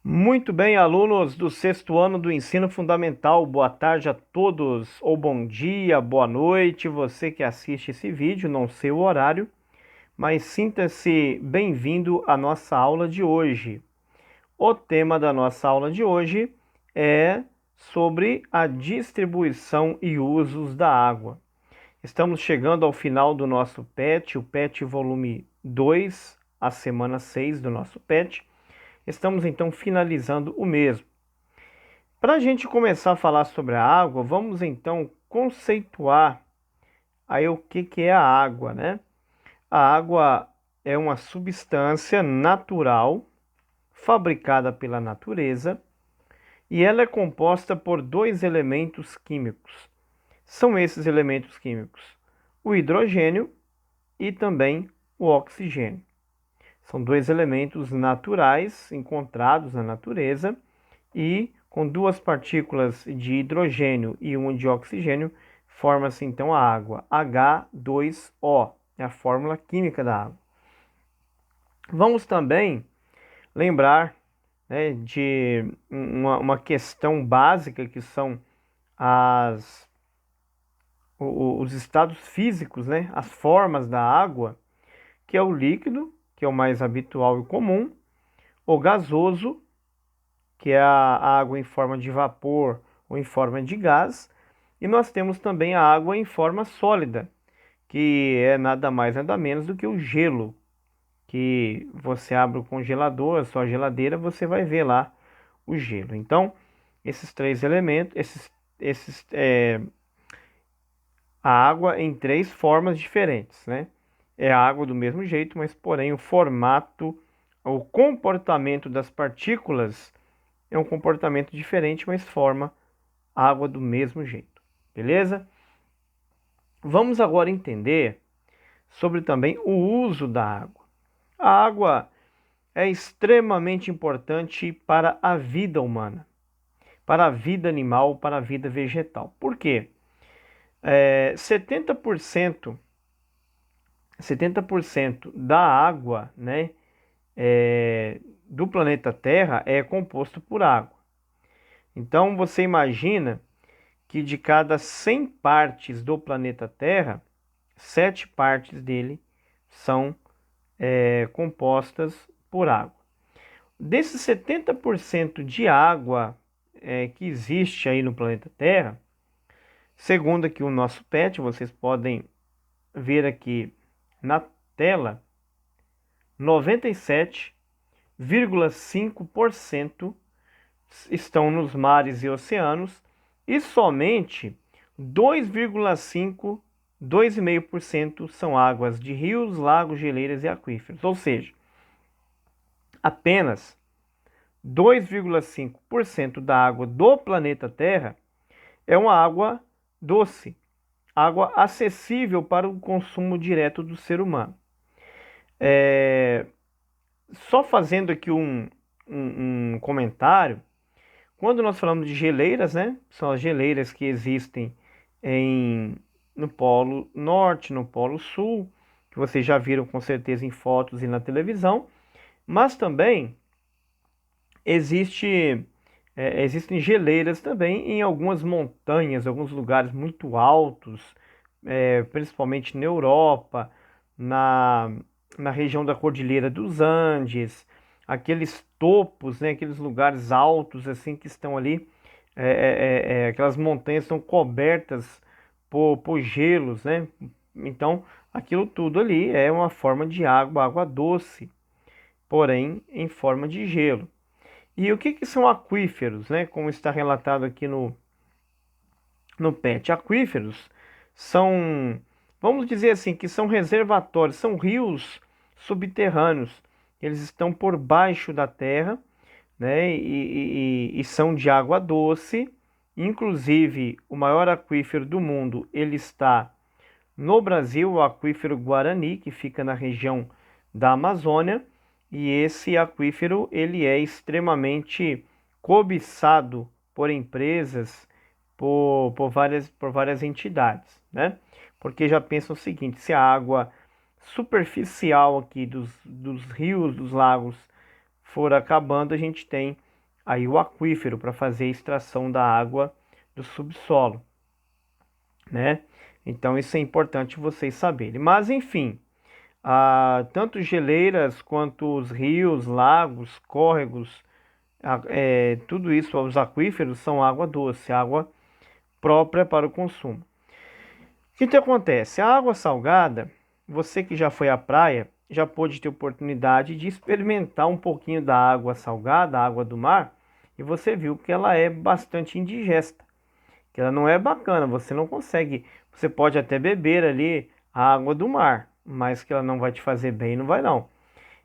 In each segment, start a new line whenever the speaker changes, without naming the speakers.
Muito bem, alunos do sexto ano do ensino fundamental, boa tarde a todos, ou bom dia, boa noite, você que assiste esse vídeo, não sei o horário, mas sinta-se bem-vindo à nossa aula de hoje. O tema da nossa aula de hoje é sobre a distribuição e usos da água. Estamos chegando ao final do nosso PET, o PET volume 2, a semana 6 do nosso PET. Estamos então finalizando o mesmo. Para a gente começar a falar sobre a água, vamos então conceituar aí o que é a água, né? A água é uma substância natural fabricada pela natureza e ela é composta por dois elementos químicos. São esses elementos químicos: o hidrogênio e também o oxigênio. São dois elementos naturais encontrados na natureza e com duas partículas de hidrogênio e uma de oxigênio, forma-se então a água, H2O, é a fórmula química da água. Vamos também lembrar, né, de uma questão básica que são as, os estados físicos, né, as formas da água, que é o líquido, que é o mais habitual e comum, o gasoso, que é a água em forma de vapor ou em forma de gás, e nós temos também a água em forma sólida, que é nada mais nada menos do que o gelo, que você abre o congelador, a sua geladeira, você vai ver lá o gelo. Então, esses três elementos, a água em três formas diferentes, né? É a água do mesmo jeito, mas porém o formato, o comportamento das partículas é um comportamento diferente, mas forma água do mesmo jeito, beleza? Vamos agora entender sobre também o uso da água. A água é extremamente importante para a vida humana, para a vida animal, para a vida vegetal. Por quê? 70% da água, né, do planeta Terra é composto por água. Então você imagina que de cada 100 partes do planeta Terra, 7 partes dele são compostas por água. Desses 70% de água que existe aí no planeta Terra, segundo aqui o nosso PET, vocês podem ver aqui na tela, 97,5% estão nos mares e oceanos e somente 2,5, 2,5% são águas de rios, lagos, geleiras e aquíferos. Ou seja, apenas 2,5% da água do planeta Terra é uma água doce, água acessível para o consumo direto do ser humano. Só fazendo aqui um comentário, quando nós falamos de geleiras, né, são as geleiras que existem no Polo Norte, no Polo Sul, que vocês já viram com certeza em fotos e na televisão, mas também existem geleiras também em algumas montanhas, alguns lugares muito altos, principalmente na Europa, na, na região da Cordilheira dos Andes, aqueles topos, né, aqueles lugares altos assim que estão ali, aquelas montanhas estão cobertas por gelos, né? Então, aquilo tudo ali é uma forma de água, água doce, porém em forma de gelo. E o que são aquíferos, né? Como está relatado aqui no PET. Aquíferos são, vamos dizer assim, que são reservatórios, são rios subterrâneos. Eles estão por baixo da terra, né? E são de água doce. Inclusive, o maior aquífero do mundo, ele está no Brasil, o aquífero Guarani, que fica na região da Amazônia. E esse aquífero, ele é extremamente cobiçado por empresas, por várias entidades, né? Porque já pensam o seguinte: se a água superficial aqui dos rios, dos lagos for acabando, a gente tem aí o aquífero para fazer a extração da água do subsolo, né? Então isso é importante vocês saberem. Mas enfim, tanto geleiras quanto os rios, lagos, córregos, tudo isso, os aquíferos são água doce, água própria para o consumo. O que acontece? A água salgada, você que já foi à praia, já pôde ter oportunidade de experimentar um pouquinho da água salgada, a água do mar, e você viu que ela é bastante indigesta, que ela não é bacana, você não consegue, você pode até beber ali a água do mar, mas que ela não vai te fazer bem, não vai não.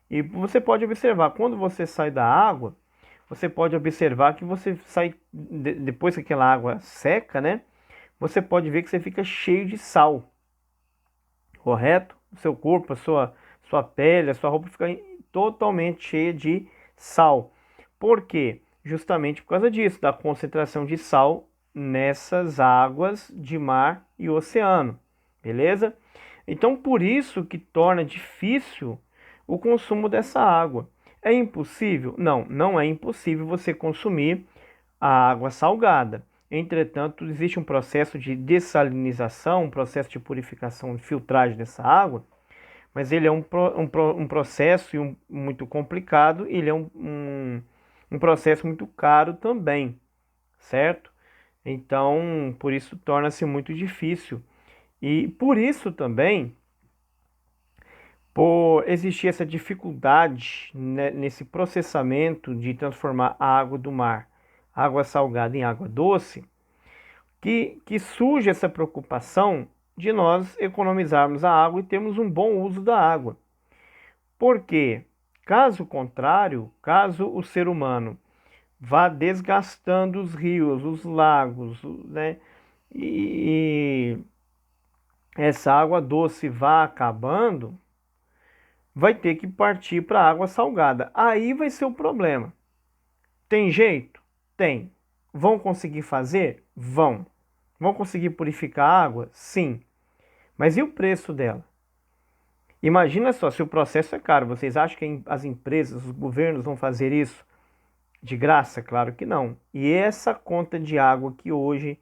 E você pode observar, quando você sai da água, você pode observar que você sai, depois que aquela água seca, né? Você pode ver que você fica cheio de sal, correto? O seu corpo, sua pele, a sua roupa fica totalmente cheia de sal. Por quê? Justamente por causa disso, da concentração de sal nessas águas de mar e oceano, beleza? Então, por isso que torna difícil o consumo dessa água. É impossível? Não, não é impossível você consumir a água salgada. Entretanto, existe um processo de dessalinização, um processo de purificação, de filtragem dessa água, mas ele é um processo muito complicado, ele é um processo muito caro também, certo? Então, por isso torna-se muito difícil. E por isso também, por existir essa dificuldade, né, nesse processamento de transformar a água do mar, água salgada em água doce, que surge essa preocupação de nós economizarmos a água e termos um bom uso da água. Porque, caso contrário, caso o ser humano vá desgastando os rios, os lagos, né, e essa água doce vá acabando, vai ter que partir para a água salgada. Aí vai ser o problema. Tem jeito? Tem. Vão conseguir fazer? Vão. Vão conseguir purificar a água? Sim. Mas e o preço dela? Imagina só, se o processo é caro, vocês acham que as empresas, os governos vão fazer isso de graça? Claro que não. E essa conta de água que hoje,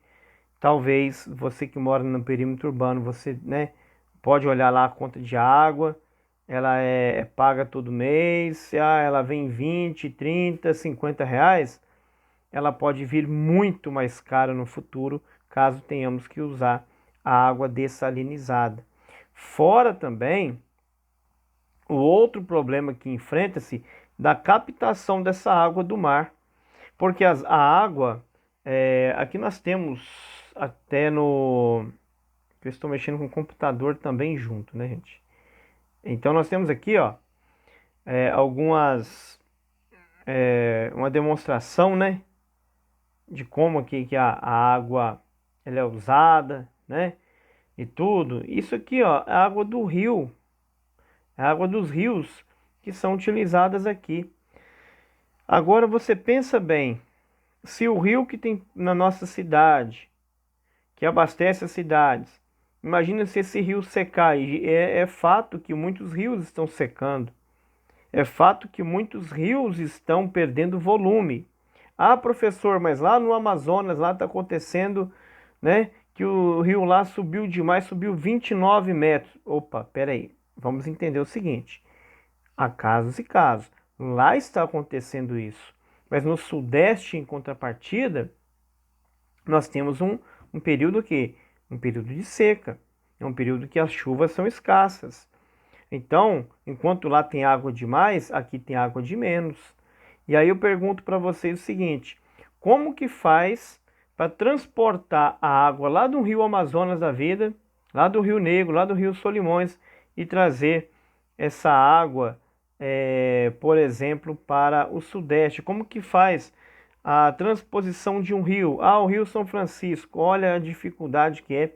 talvez você que mora no perímetro urbano, você, né, pode olhar lá a conta de água, ela é paga todo mês, ela vem 20, 30, 50 reais, ela pode vir muito mais cara no futuro, caso tenhamos que usar a água dessalinizada. Fora também o outro problema que enfrenta-se da captação dessa água do mar, porque a água, aqui nós temos até no... Eu estou mexendo com o computador também junto, né, gente? Então nós temos aqui, ó, uma demonstração, né, de como aqui que a água ela é usada, né, e tudo. Isso aqui, ó, é a água do rio, é a água dos rios que são utilizadas aqui. Agora você pensa bem, se o rio que tem na nossa cidade, que abastece as cidades, imagina se esse rio secar, e é fato que muitos rios estão secando. É fato que muitos rios estão perdendo volume. Ah, professor, mas lá no Amazonas, lá está acontecendo, né, que o rio lá subiu demais, subiu 29 metros. Opa, peraí, vamos entender o seguinte. Há casos e casos. Lá está acontecendo isso. Mas no Sudeste, em contrapartida, nós temos um período que? Um período de seca. É um período que as chuvas são escassas. Então, enquanto lá tem água demais, aqui tem água de menos. E aí eu pergunto para vocês o seguinte: como que faz para transportar a água lá do Rio Amazonas da vida, lá do Rio Negro, lá do Rio Solimões, e trazer essa água, por exemplo, para o Sudeste? Como que faz a transposição de um rio? Ah, o Rio São Francisco, olha a dificuldade que é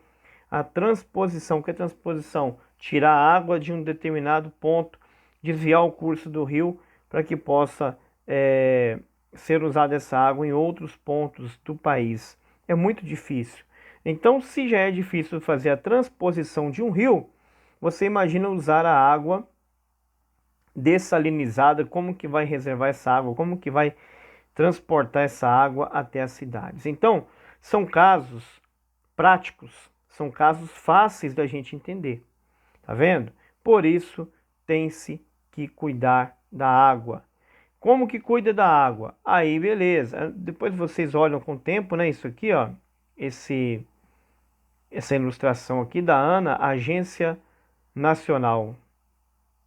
a transposição. O que é transposição? Tirar a água de um determinado ponto, desviar o curso do rio para que possa ser usada essa água em outros pontos do país. É muito difícil. Então, se já é difícil fazer a transposição de um rio, você imagina usar a água dessalinizada, como que vai reservar essa água, como que vai transportar essa água até as cidades. Então, são casos práticos, são casos fáceis da gente entender, tá vendo? Por isso, tem-se que cuidar da água. Como que cuida da água? Aí, beleza. Depois vocês olham com o tempo, né? Isso aqui, ó, essa ilustração aqui da ANA, Agência Nacional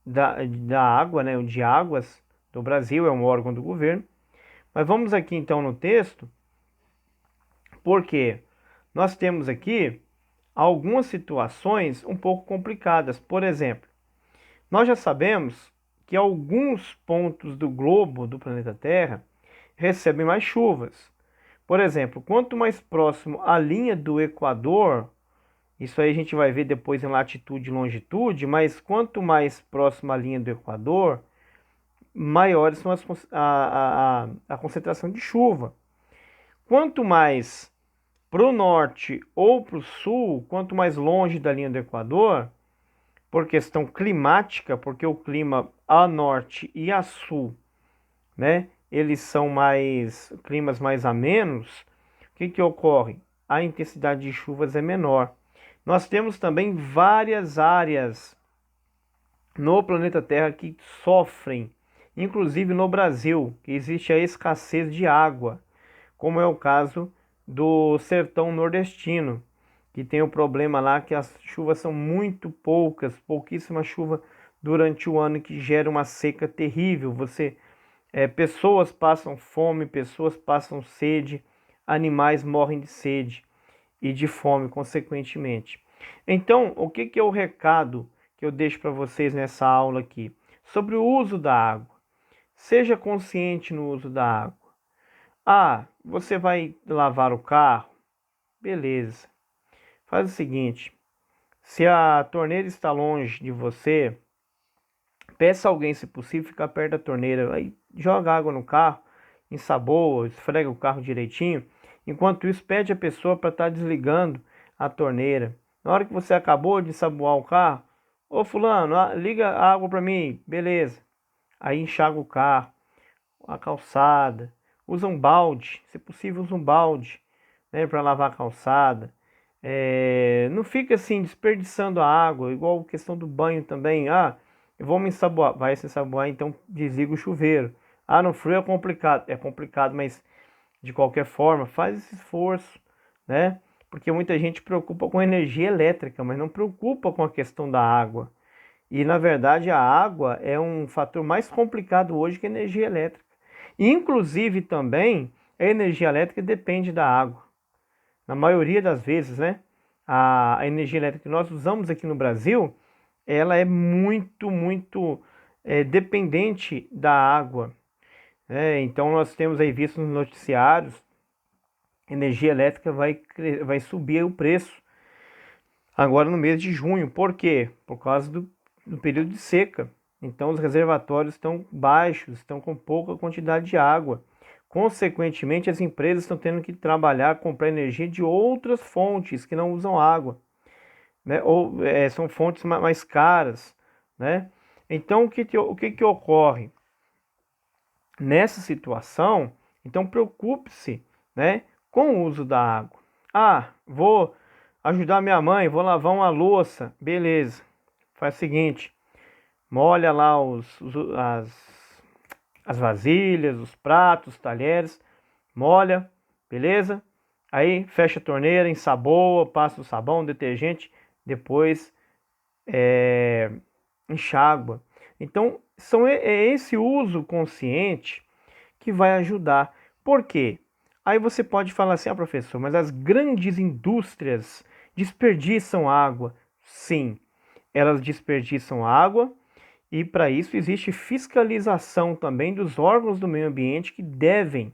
da Água, né? De Águas do Brasil, é um órgão do governo. Mas vamos aqui então no texto, porque nós temos aqui algumas situações um pouco complicadas. Por exemplo, nós já sabemos que alguns pontos do globo do planeta Terra recebem mais chuvas. Por exemplo, quanto mais próximo à linha do Equador, isso aí a gente vai ver depois em latitude e longitude, mas quanto mais próximo à linha do Equador, maiores são a concentração de chuva. Quanto mais para o norte ou para o sul, quanto mais longe da linha do Equador, por questão climática, porque o clima a norte e a sul, né, eles são climas mais amenos, o que que ocorre? A intensidade de chuvas é menor. Nós temos também várias áreas no planeta Terra que sofrem, inclusive no Brasil, que existe a escassez de água, como é o caso do sertão nordestino, que tem o problema lá que as chuvas são muito poucas, pouquíssima chuva durante o ano, que gera uma seca terrível. Pessoas passam fome, pessoas passam sede, animais morrem de sede e de fome, consequentemente. Então, o que é o recado que eu deixo para vocês nessa aula aqui? Sobre o uso da água. Seja consciente no uso da água. Ah, você vai lavar o carro? Beleza. Faz o seguinte, se a torneira está longe de você, peça a alguém, se possível, ficar perto da torneira. Aí joga água no carro, ensaboa, esfrega o carro direitinho. Enquanto isso, pede a pessoa para estar desligando a torneira. Na hora que você acabou de ensaboar o carro, ô fulano, liga a água para mim, beleza. Aí enxaga o carro, a calçada, usa um balde, se possível usa um balde, né, para lavar a calçada. Não fica assim desperdiçando a água, igual a questão do banho também. Ah, eu vou me ensaboar, vai se ensaboar, então desliga o chuveiro. Ah, no frio é complicado, mas de qualquer forma, faz esse esforço, né? Porque muita gente preocupa com energia elétrica, mas não preocupa com a questão da água. E na verdade a água é um fator mais complicado hoje que a energia elétrica. Inclusive também a energia elétrica depende da água. Na maioria das vezes, né? A energia elétrica que nós usamos aqui no Brasil, ela é muito dependente da água. Então nós temos aí visto nos noticiários, energia elétrica vai subir o preço agora no mês de junho. Por quê? Por causa do período de seca. Então os reservatórios estão baixos, estão com pouca quantidade de água. Consequentemente, as empresas estão tendo que trabalhar, comprar energia de outras fontes que não usam água, né? Ou são fontes mais caras, né? Então, o que que ocorre? Nessa situação, então preocupe-se, né, com o uso da água. Ah, vou ajudar minha mãe, vou lavar uma louça, beleza. Faz o seguinte, molha lá as vasilhas, os pratos, os talheres, molha, beleza? Aí fecha a torneira, ensaboa, passa o sabão, o detergente, depois enxágua. Então, é esse uso consciente que vai ajudar. Por quê? Aí você pode falar assim, professor, mas as grandes indústrias desperdiçam água. Sim, elas desperdiçam água e para isso existe fiscalização também dos órgãos do meio ambiente que devem,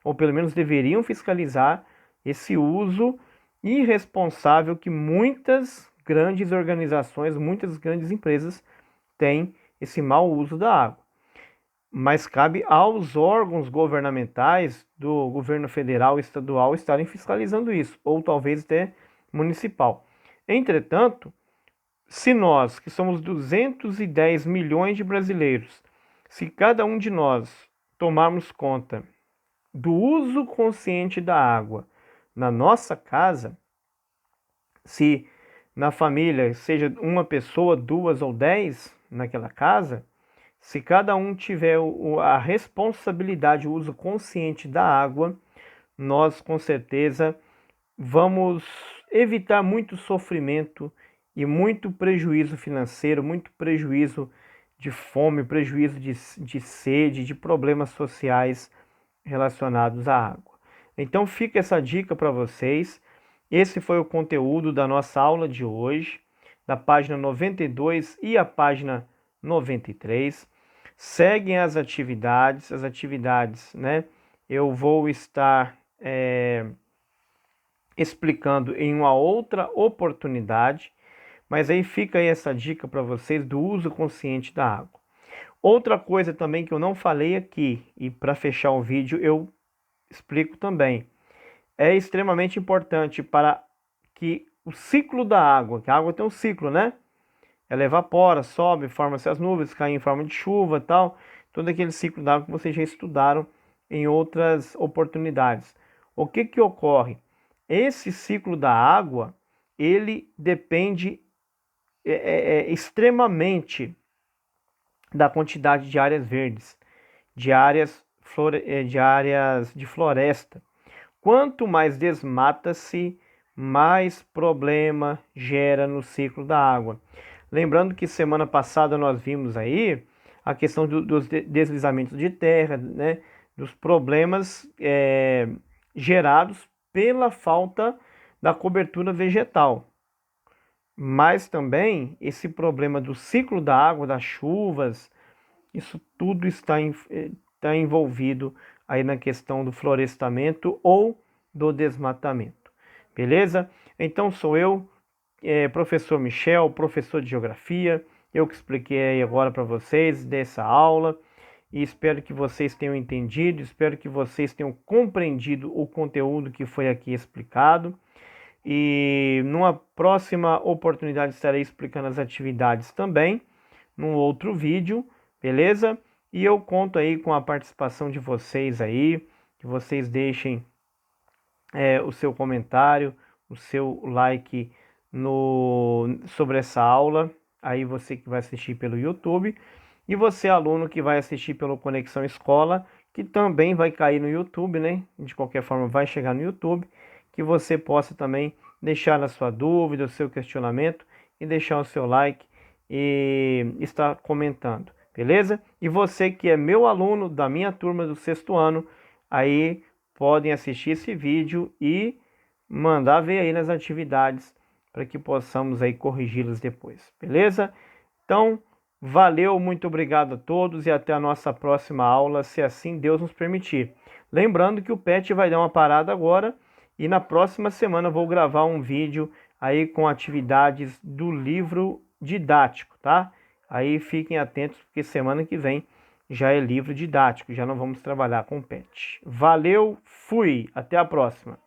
ou pelo menos deveriam fiscalizar esse uso irresponsável que muitas grandes organizações, muitas grandes empresas têm esse mau uso da água. Mas cabe aos órgãos governamentais do governo federal e estadual estarem fiscalizando isso, ou talvez até municipal. Entretanto, se nós, que somos 210 milhões de brasileiros, se cada um de nós tomarmos conta do uso consciente da água na nossa casa, se na família seja uma pessoa, 2 ou 10 naquela casa, se cada um tiver a responsabilidade, o uso consciente da água, nós com certeza vamos evitar muito sofrimento e muito prejuízo financeiro, muito prejuízo de fome, prejuízo de sede, de problemas sociais relacionados à água. Então fica essa dica para vocês. Esse foi o conteúdo da nossa aula de hoje, da página 92 e a página 93. Seguem as atividades, né? Eu vou estar explicando em uma outra oportunidade, mas aí fica aí essa dica para vocês do uso consciente da água. Outra coisa também que eu não falei aqui, e para fechar o vídeo eu explico também, é extremamente importante para que o ciclo da água, que a água tem um ciclo, né? Ela evapora, sobe, forma-se as nuvens, cai em forma de chuva, tal, todo aquele ciclo da água que vocês já estudaram em outras oportunidades. O que que ocorre? Esse ciclo da água, ele depende extremamente da quantidade de áreas verdes, de áreas de floresta. Quanto mais desmata-se, mais problema gera no ciclo da água. Lembrando que semana passada nós vimos aí a questão dos deslizamentos de terra, né, dos problemas gerados pela falta da cobertura vegetal. Mas também esse problema do ciclo da água, das chuvas, isso tudo está envolvido aí na questão do florestamento ou do desmatamento. Beleza? Então sou eu, professor Michel, professor de Geografia, eu que expliquei aí agora para vocês dessa aula, e espero que vocês tenham entendido, espero que vocês tenham compreendido o conteúdo que foi aqui explicado. E numa próxima oportunidade estarei explicando as atividades também, num outro vídeo, beleza? E eu conto aí com a participação de vocês aí, que vocês deixem o seu comentário, o seu like sobre essa aula, aí você que vai assistir pelo YouTube, e você aluno que vai assistir pelo Conexão Escola, que também vai cair no YouTube, né? De qualquer forma vai chegar no YouTube, que você possa também deixar a sua dúvida, o seu questionamento e deixar o seu like e estar comentando, beleza? E você que é meu aluno da minha turma do 6º ano, aí podem assistir esse vídeo e mandar ver aí nas atividades para que possamos aí corrigi-las depois, beleza? Então, valeu, muito obrigado a todos e até a nossa próxima aula, se assim Deus nos permitir. Lembrando que o PET vai dar uma parada agora e na próxima semana vou gravar um vídeo aí com atividades do livro didático, tá? Aí fiquem atentos porque semana que vem já é livro didático, já não vamos trabalhar com PET. Valeu, fui, até a próxima.